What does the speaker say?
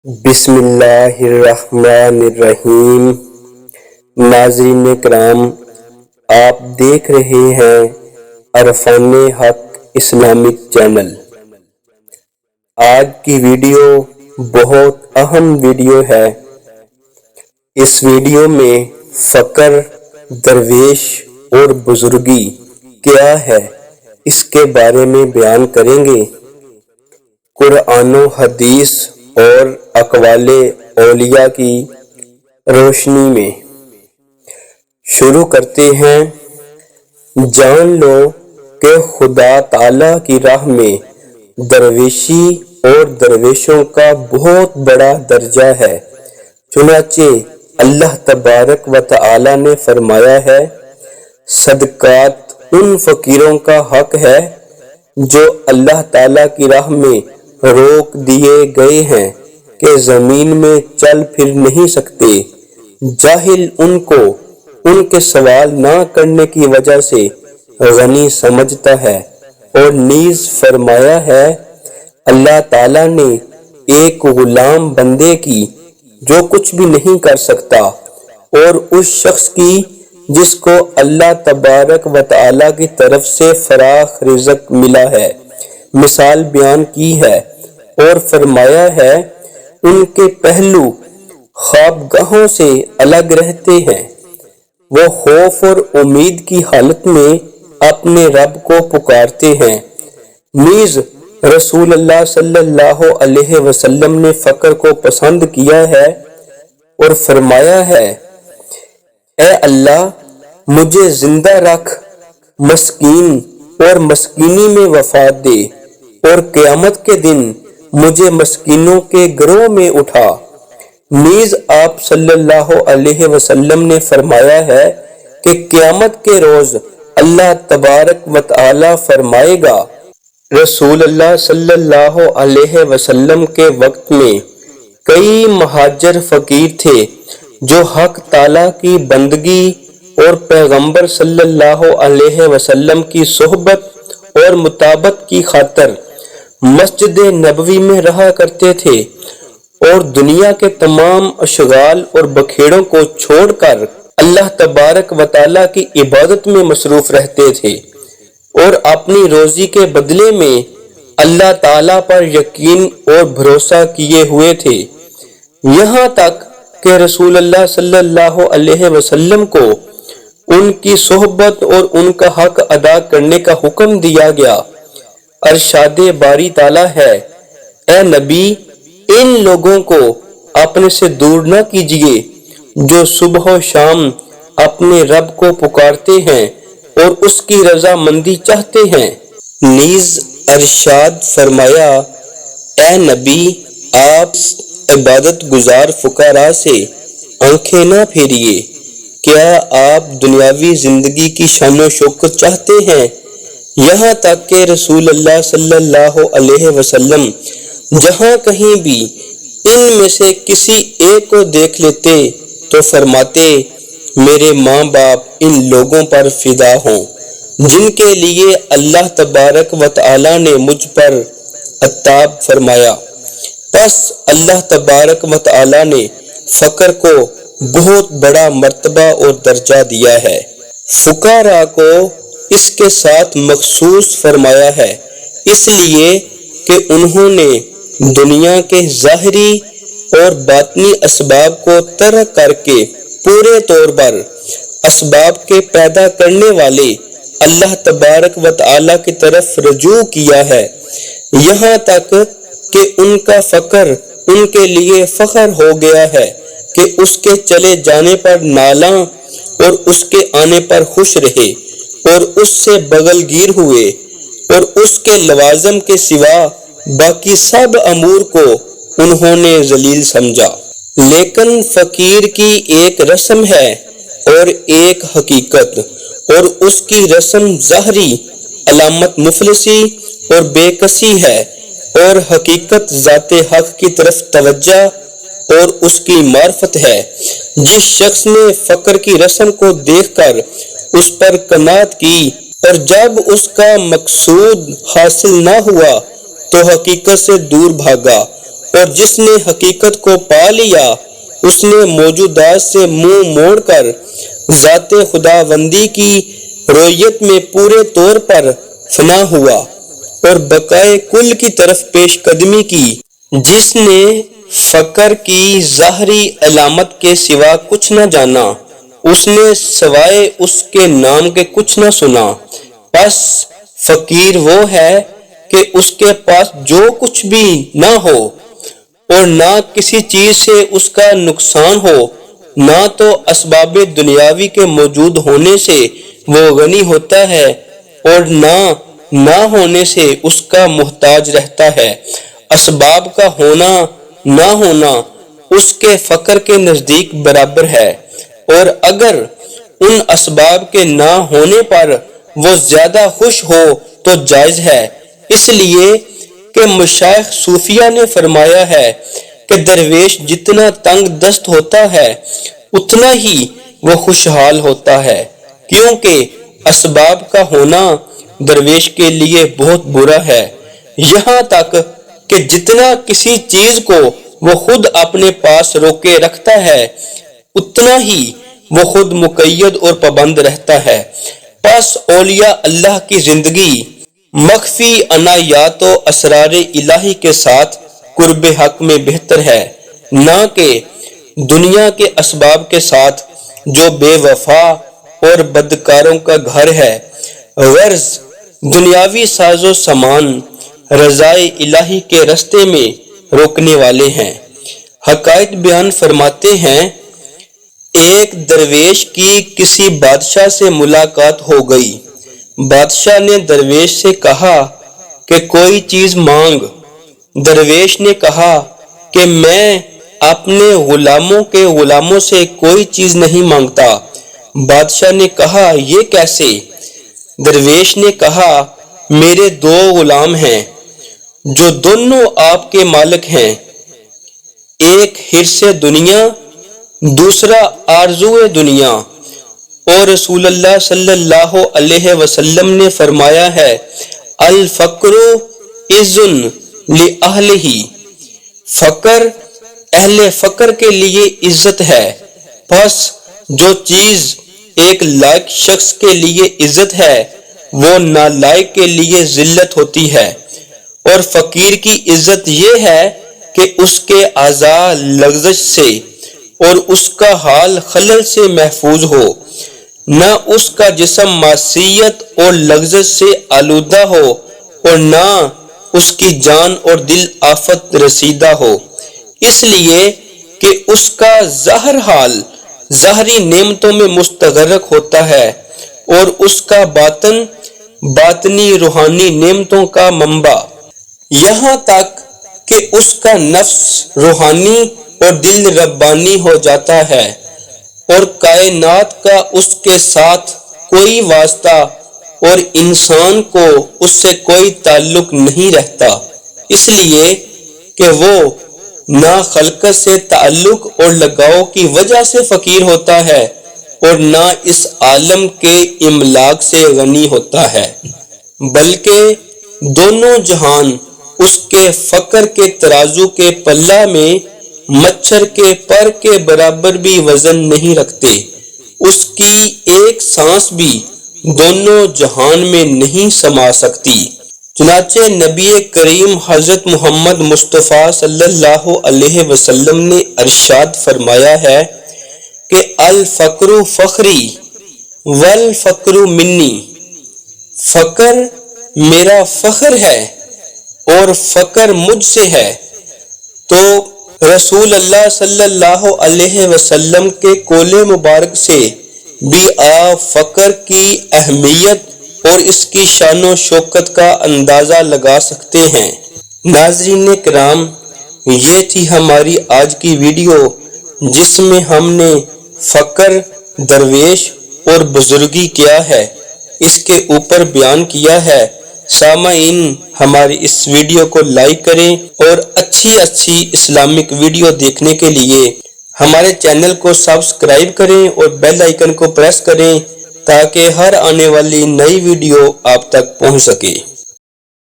بسم اللہ الرحمن الرحیم۔ ناظرین کرام، آپ دیکھ رہے ہیں عرفان حق اسلامک چینل۔ آج کی ویڈیو بہت اہم ویڈیو ہے۔ اس ویڈیو میں فقر، درویش اور بزرگی کیا ہے اس کے بارے میں بیان کریں گے۔ قرآن و حدیث اور اقوال اولیاء کی روشنی میں شروع کرتے ہیں۔ جان لو کہ خدا تعالی کی راہ میں درویشی اور درویشوں کا بہت بڑا درجہ ہے۔ چنانچہ اللہ تبارک و تعالی نے فرمایا ہے، صدقات ان فقیروں کا حق ہے جو اللہ تعالی کی راہ میں روک دیے گئے ہیں کہ زمین میں چل پھر نہیں سکتے۔ جاہل ان کو ان کے سوال نہ کرنے کی وجہ سے غنی سمجھتا ہے۔ اور نیز فرمایا ہے، اللہ تعالیٰ نے ایک غلام بندے کی جو کچھ بھی نہیں کر سکتا اور اس شخص کی جس کو اللہ تبارک و تعالیٰ کی طرف سے فراخ رزق ملا ہے، مثال بیان کی ہے اور فرمایا ہے، ان کے پہلو خوابگاہوں سے الگ رہتے ہیں۔ وہ خوف اور امید کی حالت میں اپنے رب کو پکارتے ہیں۔ نیز رسول اللہ صلی اللہ علیہ وسلم نے فقر کو پسند کیا ہے اور فرمایا ہے، اے اللہ مجھے زندہ رکھ، مسکین اور مسکینی میں وفات دے، اور قیامت کے دن مجھے مسکینوں کے گروہ میں اٹھا۔ نیز آپ صلی اللہ علیہ وسلم نے فرمایا ہے کہ قیامت کے روز اللہ تبارک و تعالی فرمائے گا۔ رسول اللہ صلی اللہ علیہ وسلم کے وقت میں کئی مہاجر فقیر تھے جو حق تعالی کی بندگی اور پیغمبر صلی اللہ علیہ وسلم کی صحبت اور مطابقت کی خاطر مسجد نبوی میں رہا کرتے تھے اور دنیا کے تمام اشغال اور بکھیڑوں کو چھوڑ کر اللہ تبارک و تعالیٰ کی عبادت میں مصروف رہتے تھے اور اپنی روزی کے بدلے میں اللہ تعالیٰ پر یقین اور بھروسہ کیے ہوئے تھے، یہاں تک کہ رسول اللہ صلی اللہ علیہ وسلم کو ان کی صحبت اور ان کا حق ادا کرنے کا حکم دیا گیا۔ ارشاد باری تعالیٰ ہے، اے نبی ان لوگوں کو اپنے سے دور نہ کیجیے جو صبح و شام اپنے رب کو پکارتے ہیں اور اس کی رضا مندی چاہتے ہیں۔ نیز ارشاد فرمایا، اے نبی آپ عبادت گزار فقراء سے آنکھیں نہ پھیریے۔ کیا آپ دنیاوی زندگی کی شان و شوکت چاہتے ہیں؟ یہاں تک کہ رسول اللہ صلی اللہ علیہ وسلم جہاں کہیں بھی ان میں سے کسی ایک کو دیکھ لیتے تو فرماتے، میرے ماں باپ ان لوگوں پر فدا ہوں جن کے لیے اللہ تبارک و تعالی نے مجھ پر عطاب فرمایا۔ پس اللہ تبارک و تعالی نے فقر کو بہت بڑا مرتبہ اور درجہ دیا ہے۔ فقراء کو اس کے ساتھ مخصوص فرمایا ہے، اس لیے کہ انہوں نے دنیا کے ظاہری اور باطنی اسباب کو ترک کر کے پورے طور پر اسباب کے پیدا کرنے والے اللہ تبارک و تعالی کی طرف رجوع کیا ہے، یہاں تک کہ ان کا فقر ان کے لیے فخر ہو گیا ہے کہ اس کے چلے جانے پر نالاں اور اس کے آنے پر خوش رہے اور اس سے بغل گیر ہوئے اور اس کے لوازم کے سوا باقی سب امور کو انہوں نے ذلیل سمجھا۔ لیکن فقیر کی ایک رسم ہے اور ایک حقیقت، اور اس کی رسم ظاہری علامت مفلسی اور بے کسی ہے، اور حقیقت ذات حق کی طرف توجہ اور اس کی معرفت ہے۔ جس شخص نے فقر کی رسم کو دیکھ کر اس پر قناعت کی اور جب اس کا مقصود حاصل نہ ہوا تو حقیقت سے دور بھاگا، اور جس نے حقیقت کو پا لیا اس نے موجودات سے منہ موڑ کر ذات خداوندی کی رویت میں پورے طور پر فنا ہوا اور بقائے کل کی طرف پیش قدمی کی۔ جس نے فقر کی ظاہری علامت کے سوا کچھ نہ جانا، اس نے سوائے اس کے نام کے کچھ نہ سنا۔ پس فقیر وہ ہے کہ اس کے پاس جو کچھ بھی نہ ہو اور نہ کسی چیز سے اس کا نقصان ہو، نہ تو اسباب دنیاوی کے موجود ہونے سے وہ غنی ہوتا ہے اور نہ ہونے سے اس کا محتاج رہتا ہے۔ اسباب کا ہونا نہ ہونا اس کے فقر کے نزدیک برابر ہے، اور اگر ان اسباب کے نہ ہونے پر وہ زیادہ خوش ہو تو جائز ہے، اس لیے کہ مشائخ صوفیہ نے فرمایا ہے کہ درویش جتنا تنگ دست ہوتا ہے اتنا ہی وہ خوشحال ہوتا ہے، کیونکہ اسباب کا ہونا درویش کے لیے بہت برا ہے، یہاں تک کہ جتنا کسی چیز کو وہ خود اپنے پاس روکے رکھتا ہے اتنا ہی وہ خود مقید اور پابند رہتا ہے۔ پس اولیاء اللہ کی زندگی مخفی عنایات و اسرار الہی کے ساتھ قرب حق میں بہتر ہے، نہ کہ دنیا کے اسباب کے ساتھ جو بے وفا اور بدکاروں کا گھر ہے۔ غرض دنیاوی ساز و سامان رضائے الہی کے رستے میں روکنے والے ہیں۔ حقائق بیان فرماتے ہیں، ایک درویش کی کسی بادشاہ سے ملاقات ہو گئی۔ بادشاہ نے درویش سے کہا کہ کوئی چیز مانگ۔ درویش نے کہا کہ میں اپنے غلاموں کے غلاموں سے کوئی چیز نہیں مانگتا۔ بادشاہ نے کہا یہ کیسے؟ درویش نے کہا میرے دو غلام ہیں جو دونوں آپ کے مالک ہیں، ایک حرص دنیا دوسرا آرزو دنیا، اور رسول اللہ صلی اللہ علیہ وسلم نے فرمایا ہے الفقر عز لأہلہ، فقر اہل فقر کے لیے عزت ہے۔ پس جو چیز ایک لائق شخص کے لیے عزت ہے وہ نالائق کے لیے ذلت ہوتی ہے، اور فقیر کی عزت یہ ہے کہ اس کے اعضاء لغزش سے اور اس کا حال خلل سے محفوظ ہو، نہ اس کا جسم معصیت اور لغزش سے آلودہ ہو اور نہ اس کی جان اور دل آفت رسیدہ ہو، اس لیے کہ اس کا ظاہر حال ظاہری نعمتوں میں مستغرق ہوتا ہے اور اس کا باطن باطنی روحانی نعمتوں کا منبع، یہاں تک کہ اس کا نفس روحانی اور دل ربانی ہو جاتا ہے اور کائنات کا اس کے ساتھ کوئی واسطہ اور انسان کو اس سے کوئی تعلق نہیں رہتا، اس لیے کہ وہ نہ خلقت سے تعلق اور لگاؤ کی وجہ سے فقیر ہوتا ہے اور نہ اس عالم کے املاک سے غنی ہوتا ہے، بلکہ دونوں جہان اس کے فقر کے ترازو کے پلہ میں مچھر کے پر کے برابر بھی وزن نہیں رکھتے، اس کی ایک سانس بھی دونوں جہان میں نہیں سما سکتی۔ چنانچہ نبی کریم حضرت محمد مصطفیٰ صلی اللہ علیہ وسلم نے ارشاد فرمایا ہے کہ الفقر فخری والفقر منی، فقر میرا فخر ہے اور فقر مجھ سے ہے۔ تو رسول اللہ صلی اللہ علیہ وسلم کے قول مبارک سے بھی آپ فقر کی اہمیت اور اس کی شان و شوکت کا اندازہ لگا سکتے ہیں۔ ناظرین کرام، یہ تھی ہماری آج کی ویڈیو جس میں ہم نے فقر، درویش اور بزرگی کیا ہے اس کے اوپر بیان کیا ہے۔ سامعین، ہماری اس ویڈیو کو لائک کریں اور اچھی اسلامک ویڈیو دیکھنے کے لیے ہمارے چینل کو سبسکرائب کریں اور بیل آئیکن کو پریس کریں تاکہ ہر آنے والی نئی ویڈیو آپ تک پہنچ سکے۔